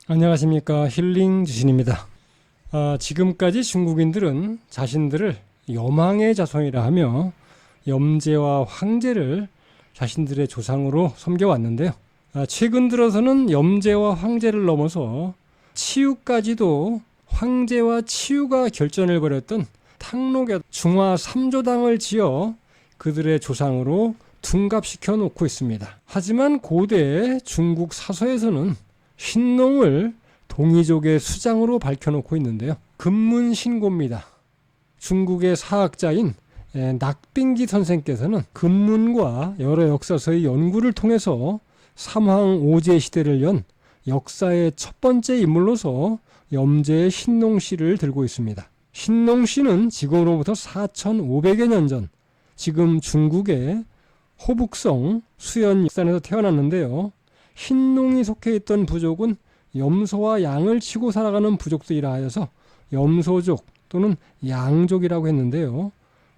안녕하십니까, 힐링 주신입니다. 지금까지 중국인들은 자신들을 염왕의 자손이라 하며 염제와 황제를 자신들의 조상으로 섬겨왔는데요. 최근 들어서는 염제와 황제를 넘어서 치유까지도 황제와 치유가 결전을 벌였던 탕록의 중화 3조당을 지어 그들의 조상으로 둔갑시켜 놓고 있습니다. 하지만 고대 중국 사서에서는 신농을 동이족의 수장으로 밝혀놓고 있는데요. 금문신고입니다. 중국의 사학자인 낙빙기 선생께서는 금문과 여러 역사서의 연구를 통해서 삼황5제 시대를 연 역사의 첫 번째 인물로서 염제의 신농씨를 들고 있습니다. 신농씨는 지금으로부터 4,500여 년 전 지금 중국의 호북성 수연산에서 태어났는데요. 신농이 속해 있던 부족은 염소와 양을 치고 살아가는 부족들이라 하여서 염소족 또는 양족이라고 했는데요.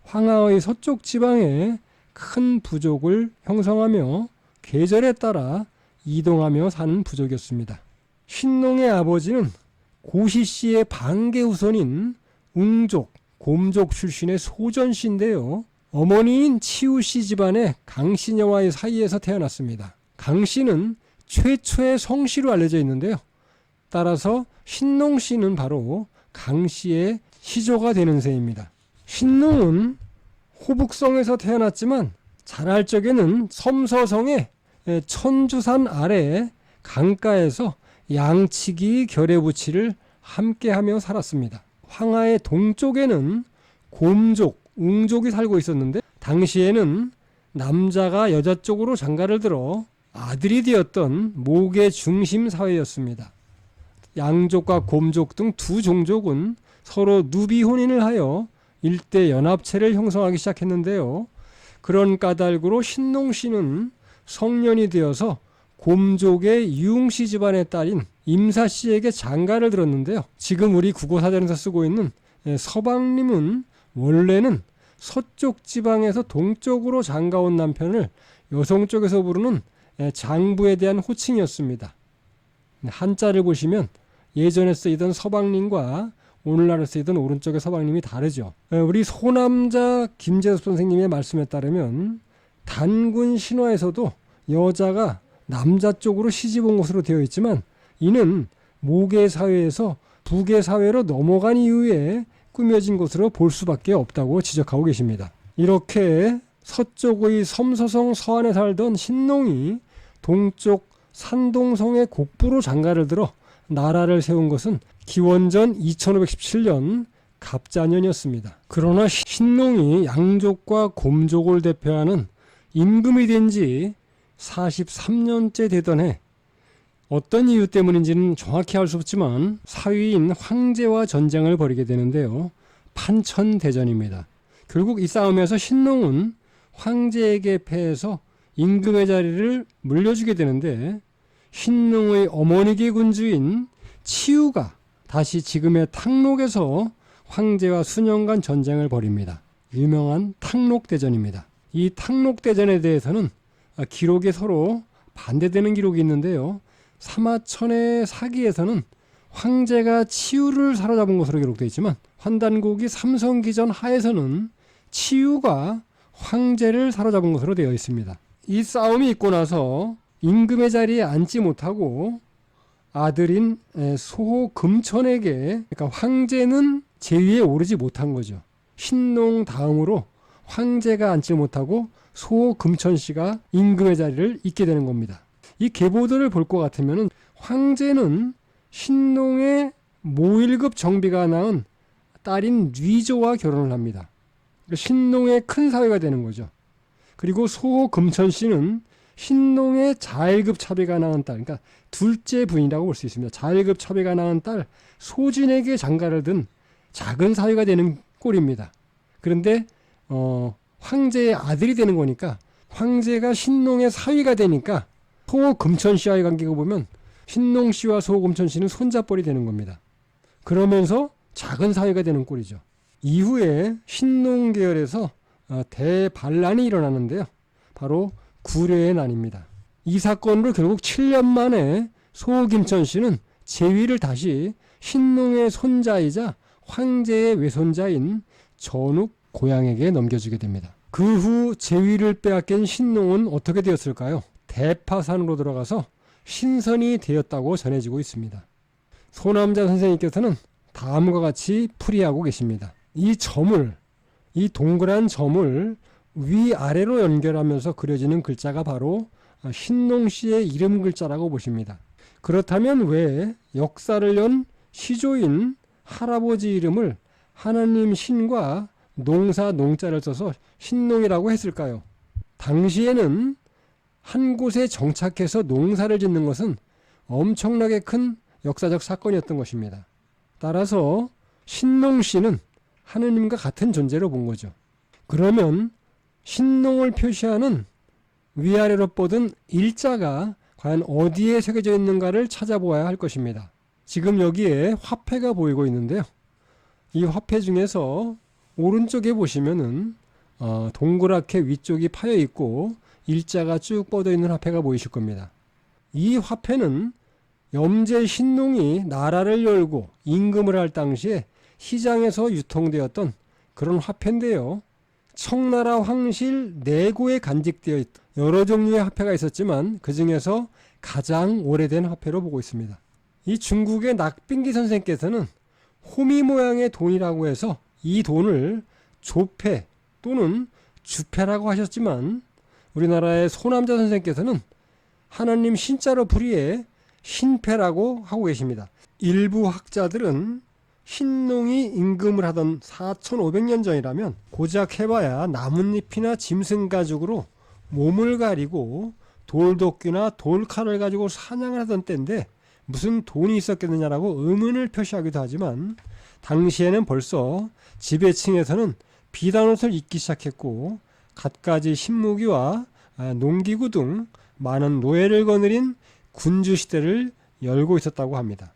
황하의 서쪽 지방에 큰 부족을 형성하며 계절에 따라 이동하며 사는 부족이었습니다. 신농의 아버지는 고시씨의 반계후손인 웅족, 곰족 출신의 소전씨인데요. 어머니인 치우씨 집안의 강씨녀와의 사이에서 태어났습니다. 강씨는 최초의 성씨로 알려져 있는데요. 따라서 신농씨는 바로 강씨의 시조가 되는 셈입니다. 신농은 호북성에서 태어났지만 자랄 적에는 섬서성의 천주산 아래 강가에서 양치기 결애부치를 함께하며 살았습니다. 황하의 동쪽에는 곰족, 웅족이 살고 있었는데 당시에는 남자가 여자 쪽으로 장가를 들어 아들이 되었던 목의 중심 사회였습니다. 양족과 곰족 등 두 종족은 서로 누비 혼인을 하여 일대 연합체를 형성하기 시작했는데요. 그런 까닭으로 신농씨는 성년이 되어서 곰족의 유웅씨 집안의 딸인 임사씨에게 장가를 들었는데요. 지금 우리 국어사전에서 쓰고 있는 서방님은 원래는 서쪽 지방에서 동쪽으로 장가온 남편을 여성 쪽에서 부르는 장부에 대한 호칭이었습니다. 한자를 보시면 예전에 쓰이던 서방님과 오늘날에 쓰이던 오른쪽의 서방님이 다르죠. 우리 소남자 김재섭 선생님의 말씀에 따르면 단군 신화에서도 여자가 남자 쪽으로 시집 온 것으로 되어 있지만 이는 모계 사회에서 부계 사회로 넘어간 이후에 꾸며진 것으로 볼 수밖에 없다고 지적하고 계십니다. 이렇게 서쪽의 섬서성 서안에 살던 신농이 동쪽 산동성의 곡부로 장가를 들어 나라를 세운 것은 기원전 2517년 갑자년이었습니다. 그러나 신농이 양족과 곰족을 대표하는 임금이 된 지 43년째 되던 해 어떤 이유 때문인지는 정확히 알 수 없지만 사위인 황제와 전쟁을 벌이게 되는데요. 판천대전입니다. 결국 이 싸움에서 신농은 황제에게 패해서 임금의 자리를 물려주게 되는데 신농의 어머니계 군주인 치유가 다시 지금의 탕록에서 황제와 수년간 전쟁을 벌입니다. 유명한 탕록대전입니다. 이 탕록대전에 대해서는 기록에 서로 반대되는 기록이 있는데요. 사마천의 사기에서는 황제가 치유를 사로잡은 것으로 기록되어 있지만 환단고기 삼성기전 하에서는 치유가 황제를 사로잡은 것으로 되어 있습니다. 이 싸움이 있고 나서 임금의 자리에 앉지 못하고 아들인 소금천에게, 그러니까 황제는 제위에 오르지 못한 거죠. 신농 다음으로 황제가 앉지 못하고 소금천 씨가 임금의 자리를 잇게 되는 겁니다. 이 계보들을 볼 것 같으면 황제는 신농의 모1급 정비가 낳은 딸인 뉘조와 결혼을 합니다. 신농의 큰 사위가 되는 거죠. 그리고 소금천 씨는 신농의 자일급 차비가 낳은 딸, 그러니까 둘째 부인이라고 볼 수 있습니다. 자일급 차비가 낳은 딸 소진에게 장가를 든 작은 사위가 되는 꼴입니다. 그런데 황제의 아들이 되는 거니까 황제가 신농의 사위가 되니까 소금천 씨와의 관계가 보면 신농 씨와 소금천 씨는 손잡벌이 되는 겁니다. 그러면서 작은 사위가 되는 꼴이죠. 이후에 신농 계열에서 대반란이 일어나는데요. 바로 구려의 난입니다. 이 사건으로 결국 7년 만에 소김천 씨는 제위를 다시 신농의 손자이자 황제의 외손자인 전욱 고양에게 넘겨주게 됩니다. 그 후 제위를 빼앗긴 신농은 어떻게 되었을까요? 대파산으로 들어가서 신선이 되었다고 전해지고 있습니다. 소남자 선생님께서는 다음과 같이 풀이하고 계십니다. 이 동그란 점을 위아래로 연결하면서 그려지는 글자가 바로 신농씨의 이름 글자라고 보십니다. 그렇다면 왜 역사를 연 시조인 할아버지 이름을 하나님 신과 농사 농자를 써서 신농이라고 했을까요? 당시에는 한 곳에 정착해서 농사를 짓는 것은 엄청나게 큰 역사적 사건이었던 것입니다. 따라서 신농씨는 하느님과 같은 존재로 본 거죠. 그러면 신농을 표시하는 위아래로 뻗은 일자가 과연 어디에 새겨져 있는가를 찾아보아야 할 것입니다. 지금 여기에 화폐가 보이고 있는데요. 이 화폐 중에서 오른쪽에 보시면은 동그랗게 위쪽이 파여 있고 일자가 쭉 뻗어 있는 화폐가 보이실 겁니다. 이 화폐는 염제 신농이 나라를 열고 임금을 할 당시에 시장에서 유통되었던 그런 화폐인데요. 청나라 황실 내고에 간직되어 있던 여러 종류의 화폐가 있었지만 그 중에서 가장 오래된 화폐로 보고 있습니다. 이 중국의 낙빙기 선생께서는 호미 모양의 돈이라고 해서 이 돈을 조폐 또는 주폐라고 하셨지만 우리나라의 소남자 선생께서는 하나님 신자로 풀이해 신패라고 하고 계십니다. 일부 학자들은 신농이 임금을 하던 4500년 전이라면 고작 해봐야 나뭇잎이나 짐승 가죽으로 몸을 가리고 돌도끼나 돌칼을 가지고 사냥을 하던 때인데 무슨 돈이 있었겠느냐라고 의문을 표시하기도 하지만 당시에는 벌써 지배층에서는 비단옷을 입기 시작했고 갖가지 신무기와 농기구 등 많은 노예를 거느린 군주시대를 열고 있었다고 합니다.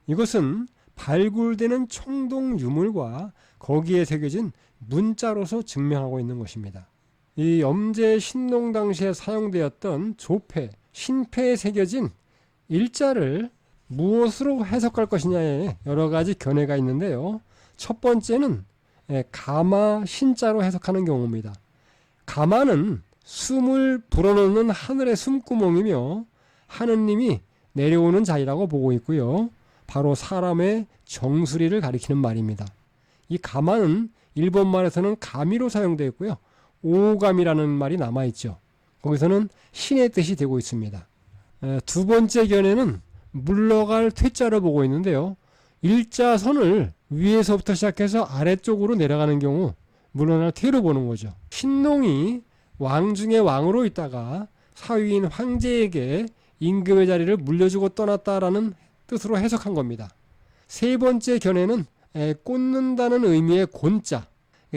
이것은 발굴되는 청동 유물과 거기에 새겨진 문자로서 증명하고 있는 것입니다. 이 염제 신농 당시에 사용되었던 조폐, 신패에 새겨진 일자를 무엇으로 해석할 것이냐에 여러 가지 견해가 있는데요. 첫 번째는 가마 신자로 해석하는 경우입니다. 가마는 숨을 불어넣는 하늘의 숨구멍이며 하느님이 내려오는 자리라고 보고 있고요. 바로 사람의 정수리를 가리키는 말입니다. 이 가마는 일본말에서는 가미로 사용되어 있고요. 오감이라는 말이 남아있죠. 거기서는 신의 뜻이 되고 있습니다. 두 번째 견해는 물러갈 퇴자로 보고 있는데요. 일자선을 위에서부터 시작해서 아래쪽으로 내려가는 경우 물러날 퇴로 보는 거죠. 신농이 왕 중의 왕으로 있다가 사위인 황제에게 임금의 자리를 물려주고 떠났다라는 뜻으로 해석한 겁니다. 세 번째 견해는 꽂는다는 의미의 곤자,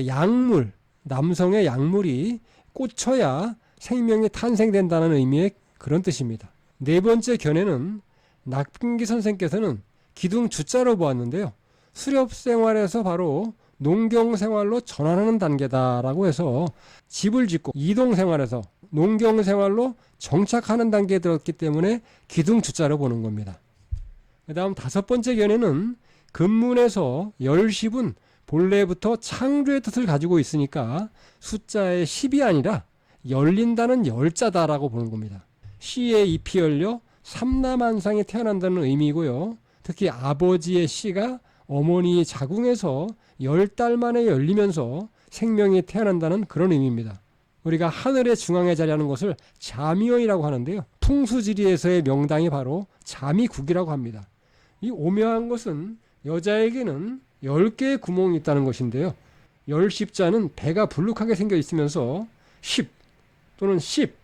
약물, 남성의 약물이 꽂혀야 생명이 탄생된다는 의미의 그런 뜻입니다. 네 번째 견해는 낙빙기 선생께서는 기둥 주자로 보았는데요. 수렵 생활에서 바로 농경 생활로 전환하는 단계다라고 해서 집을 짓고 이동 생활에서 농경 생활로 정착하는 단계에 들었기 때문에 기둥 주자로 보는 겁니다. 그 다음 다섯 번째 견해는 근문에서 열십은 본래부터 창조의 뜻을 가지고 있으니까 숫자의 10이 아니라 열린다는 열자다라고 보는 겁니다. 씨의 잎이 열려 삼남한상이 태어난다는 의미이고요. 특히 아버지의 씨가 어머니의 자궁에서 10달 만에 열리면서 생명이 태어난다는 그런 의미입니다. 우리가 하늘의 중앙에 자리하는 것을 자미원이라고 하는데요. 풍수지리에서의 명당이 바로 자미국이라고 합니다. 이 오묘한 것은 여자에게는 10개의 구멍이 있다는 것인데요. 열십자는 배가 불룩하게 생겨 있으면서 10 또는 10,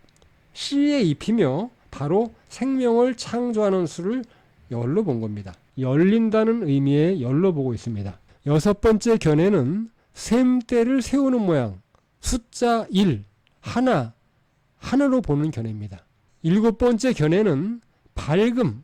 씨의 잎이며 바로 생명을 창조하는 수를 열로 본 겁니다. 열린다는 의미의 열로 보고 있습니다. 여섯 번째 견해는 셈대를 세우는 모양, 숫자 1, 하나로 보는 견해입니다. 일곱 번째 견해는 밝음,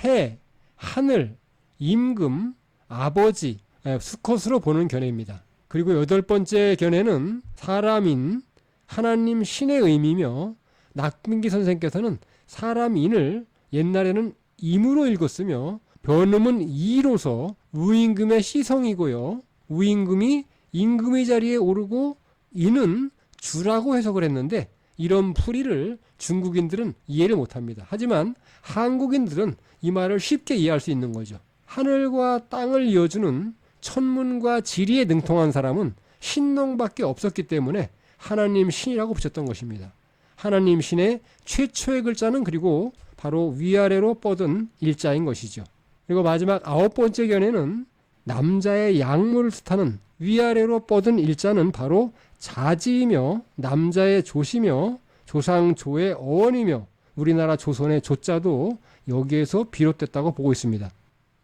해, 하늘, 임금, 아버지, 수컷으로 보는 견해입니다. 그리고 여덟 번째 견해는 사람인, 하나님 신의 의미며 낙빙기 선생께서는 사람인을 옛날에는 임으로 읽었으며 변음은 이로서 우임금의 시성이고요. 우임금이 임금의 자리에 오르고 이는 주라고 해석을 했는데 이런 풀이를 중국인들은 이해를 못합니다. 하지만 한국인들은 이 말을 쉽게 이해할 수 있는 거죠. 하늘과 땅을 이어주는 천문과 지리에 능통한 사람은 신농밖에 없었기 때문에 하나님 신이라고 붙였던 것입니다. 하나님 신의 최초의 글자는 그리고 바로 위아래로 뻗은 일자인 것이죠. 그리고 마지막 9번째 견해는 남자의 약물을 뜻하는 위아래로 뻗은 일자는 바로 자지이며 남자의 조시며 조상조의 어원이며 우리나라 조선의 조자도 여기에서 비롯됐다고 보고 있습니다.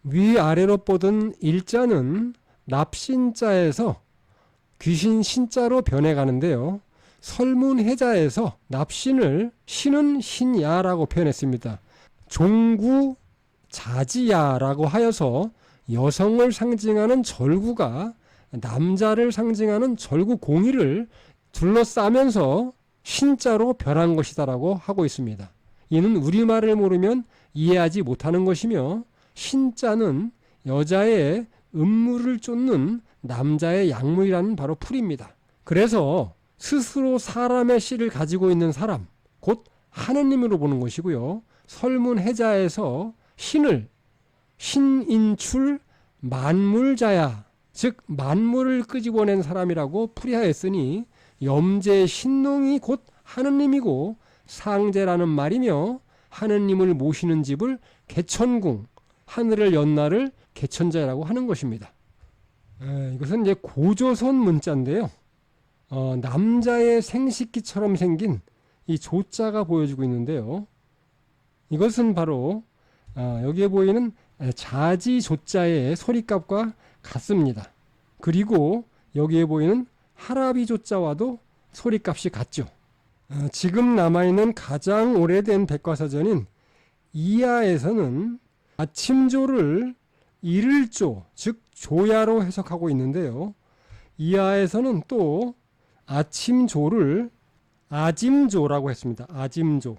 위아래로 뻗은 일자는 납신자에서 귀신 신자로 변해가는데요. 설문해자에서 납신을 신은 신야라고 표현했습니다. 종구 자지야라고 하여서 여성을 상징하는 절구가 남자를 상징하는 절구공이를 둘러싸면서 신자로 변한 것이다라고 하고 있습니다. 이는 우리말을 모르면 이해하지 못하는 것이며 신자는 여자의 음물을 쫓는 남자의 약물이라는 바로 풀입니다. 그래서 스스로 사람의 씨를 가지고 있는 사람, 곧 하느님으로 보는 것이고요. 설문해자에서 신을 신인출 만물자야, 즉 만물을 끄집어낸 사람이라고 풀이하였으니 염제 신농이 곧 하느님이고 상제라는 말이며 하느님을 모시는 집을 개천궁, 하늘을 연날을 개천자라고 하는 것입니다. 이것은 이제 고조선 문자인데요. 남자의 생식기처럼 생긴 이 조자가 보여지고 있는데요. 이것은 바로 여기에 보이는 자지 조자의 소리값과 같습니다. 그리고 여기에 보이는 하라비 조자와도 소리값이 같죠. 지금 남아있는 가장 오래된 백과사전인 이하에서는 아침조를 이를조, 즉 조야로 해석하고 있는데요. 이하에서는 또 아침조를 아짐조라고 했습니다. 아짐조.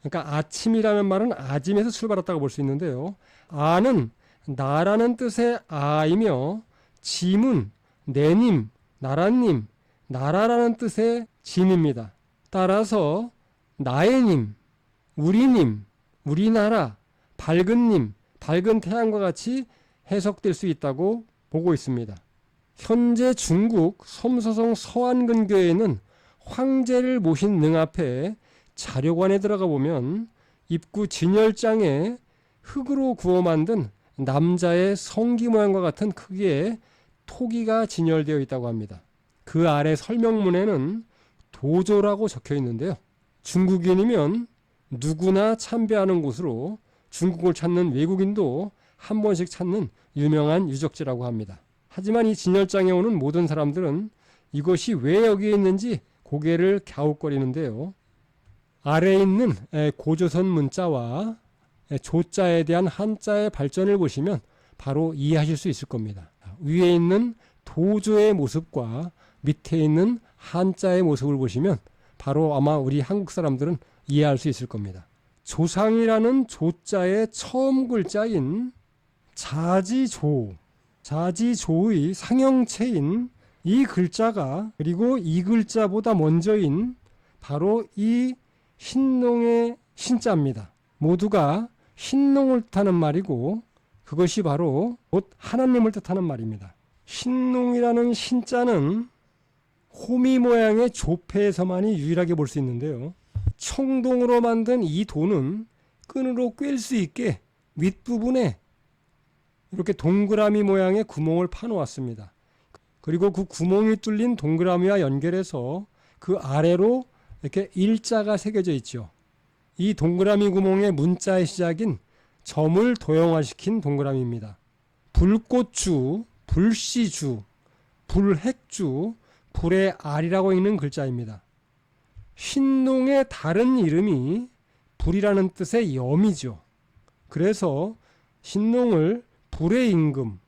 그러니까 아침이라는 말은 아짐에서 출발했다고 볼 수 있는데요. 아는 나라는 뜻의 아이며 짐은 내님, 나라님, 나라라는 뜻의 짐입니다. 따라서 나의님, 우리님, 우리나라, 밝은님, 밝은 태양과 같이 해석될 수 있다고 보고 있습니다. 현재 중국 섬서성 서안근교에는 황제를 모신 능 앞에 자료관에 들어가 보면 입구 진열장에 흙으로 구워 만든 남자의 성기 모양과 같은 크기의 토기가 진열되어 있다고 합니다. 그 아래 설명문에는 도조라고 적혀 있는데요. 중국인이면 누구나 참배하는 곳으로 중국을 찾는 외국인도 한 번씩 찾는 유명한 유적지라고 합니다. 하지만 이 진열장에 오는 모든 사람들은 이것이 왜 여기에 있는지 고개를 갸웃거리는데요. 아래에 있는 고조선 문자와 조자에 대한 한자의 발전을 보시면 바로 이해하실 수 있을 겁니다. 위에 있는 도조의 모습과 밑에 있는 한자의 모습을 보시면 바로 아마 우리 한국 사람들은 이해할 수 있을 겁니다. 조상이라는 조자의 처음 글자인 자지조, 자지조의 상형체인 이 글자가 그리고 이 글자보다 먼저인 바로 이 신농의 신자입니다. 모두가 신농을 뜻하는 말이고 그것이 바로 곧 하나님을 뜻하는 말입니다. 신농이라는 신자는 호미 모양의 조패에서만이 유일하게 볼 수 있는데요. 청동으로 만든 이 도는 끈으로 꿰일 수 있게 윗부분에 이렇게 동그라미 모양의 구멍을 파놓았습니다. 그리고 그 구멍이 뚫린 동그라미와 연결해서 그 아래로 이렇게 일자가 새겨져 있죠. 이 동그라미 구멍의 문자의 시작인 점을 도형화시킨 동그라미입니다. 불꽃주, 불씨주, 불핵주, 불의 알이라고 읽는 글자입니다. 신농의 다른 이름이 불이라는 뜻의 염이죠. 그래서 신농을 불의 임금,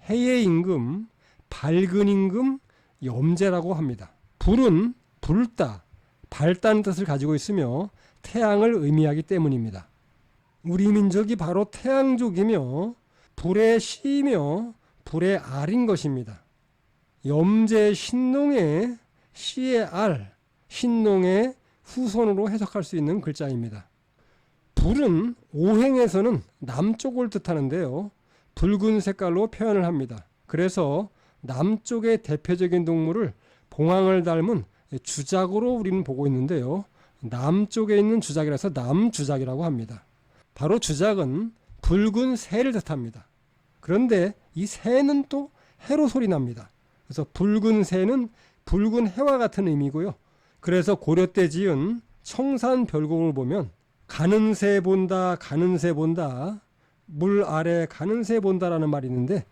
해의 임금, 밝은 임금, 염제라고 합니다. 불은 붉다, 밝다는 뜻을 가지고 있으며 태양을 의미하기 때문입니다. 우리 민족이 바로 태양족이며 불의 시이며 불의 알인 것입니다. 염제 신농의 시의 알, 신농의 후손으로 해석할 수 있는 글자입니다. 불은 오행에서는 남쪽을 뜻하는데요. 붉은 색깔로 표현을 합니다. 그래서 남쪽의 대표적인 동물을 봉황을 닮은 주작으로 우리는 보고 있는데요. 남쪽에 있는 주작이라서 남주작이라고 합니다. 바로 주작은 붉은 새를 뜻합니다. 그런데 이 새는 또 해로 소리 납니다. 그래서 붉은 새는 붉은 해와 같은 의미고요. 그래서 고려 때 지은 청산별곡을 보면 가는 새 본다, 가는 새 본다, 물 아래 가는 새 본다라는 말이 있는데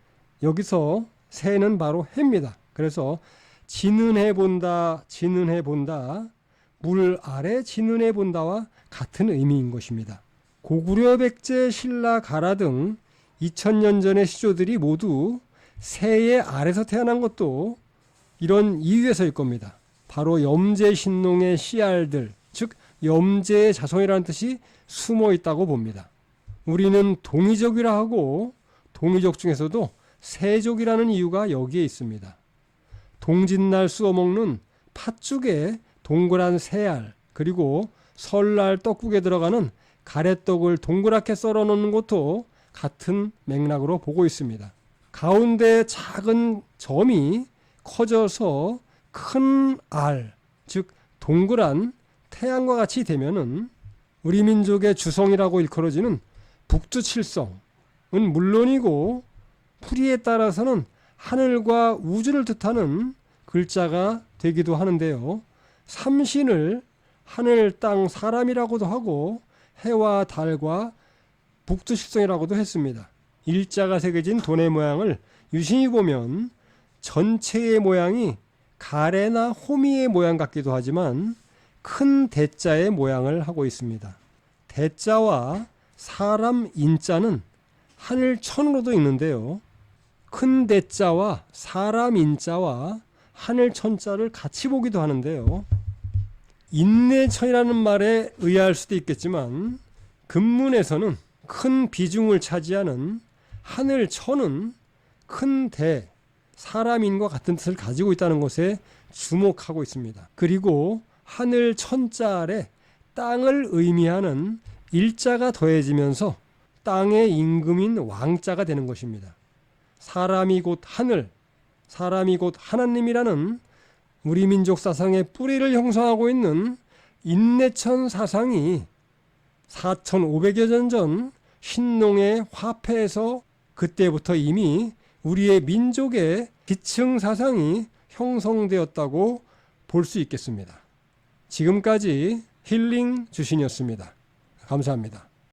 여기서 새는 바로 해입니다. 그래서 지는 해 본다, 지는 해 본다, 물 아래 지는 해 본다와 같은 의미인 것입니다. 고구려 백제, 신라, 가라 등 2000년 전의 시조들이 모두 새의 알에서 태어난 것도 이런 이유에서일 겁니다. 바로 염제 신농의 씨알들, 즉 염제의 자손이라는 뜻이 숨어 있다고 봅니다. 우리는 동이족이라 하고 동이족 중에서도 세족이라는 이유가 여기에 있습니다. 동짓날 쑤어먹는 팥죽에 동그란 새알, 그리고 설날 떡국에 들어가는 가래떡을 동그랗게 썰어 놓는 것도 같은 맥락으로 보고 있습니다. 가운데 작은 점이 커져서 큰 알, 즉 동그란 태양과 같이 되면은 우리 민족의 주성이라고 일컬어지는 북두칠성은 물론이고 풀이에 따라서는 하늘과 우주를 뜻하는 글자가 되기도 하는데요. 삼신을 하늘, 땅, 사람이라고도 하고 해와 달과 북두칠성이라고도 했습니다. 일자가 새겨진 돈의 모양을 유심히 보면 전체의 모양이 가래나 호미의 모양 같기도 하지만 큰 대자의 모양을 하고 있습니다. 대자와 사람 인자는 하늘천으로도 있는데요. 큰 대자와 사람 인자와 하늘천자를 같이 보기도 하는데요. 인내천이라는 말에 의아할 수도 있겠지만 근문에서는 큰 비중을 차지하는 하늘천은 큰 대, 사람인과 같은 뜻을 가지고 있다는 것에 주목하고 있습니다. 그리고 하늘 천자 아래 땅을 의미하는 일자가 더해지면서 땅의 임금인 왕자가 되는 것입니다. 사람이 곧 하늘, 사람이 곧 하나님이라는 우리 민족 사상의 뿌리를 형성하고 있는 인내천 사상이 4500여 년 전 신농의 화폐에서 그때부터 이미 우리의 민족의 기층 사상이 형성되었다고 볼 수 있겠습니다. 지금까지 힐링 주신이었습니다. 감사합니다.